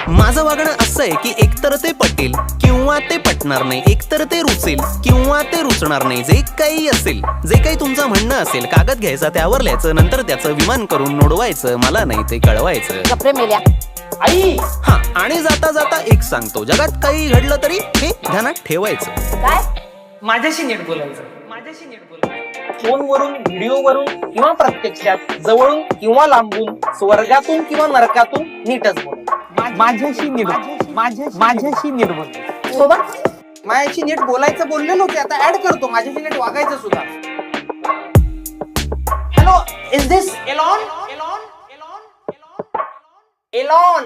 माझं वागणं असं आहे की एकतर ते पटेल किंवा ते पटणार नाही, एकतर ते रुचेल किंवा ते रुचणार नाही. जे काही असेल, जे काही तुमचं म्हणणं असेल, कागद घ्यायचा, त्यावर लिहायचं, नंतर त्याचं विमान करून नोडवायचं, मला नाही ते कळवायचं. कपडे मेल्या आई. हा, आणि जाता जाता एक सांगतो, जगात काही घडलं तरी हे ध्यानात ठेवायचं. काय? माझ्याशी नीट बोलायचं. फोनवरून, व्हिडिओवरून किंवा प्रत्यक्षात, जवळून किंवा लांबून, स्वर्गातून किंवा नरकातून नीटच बोल. माझ्याशी नीट बोल. सोबत माझ्याशी नीट बोलायचं बोललेलो की आता ऍड करतो माझ्याशी नीट वागायचं सुद्धा. Hello, is this Elon? Elon?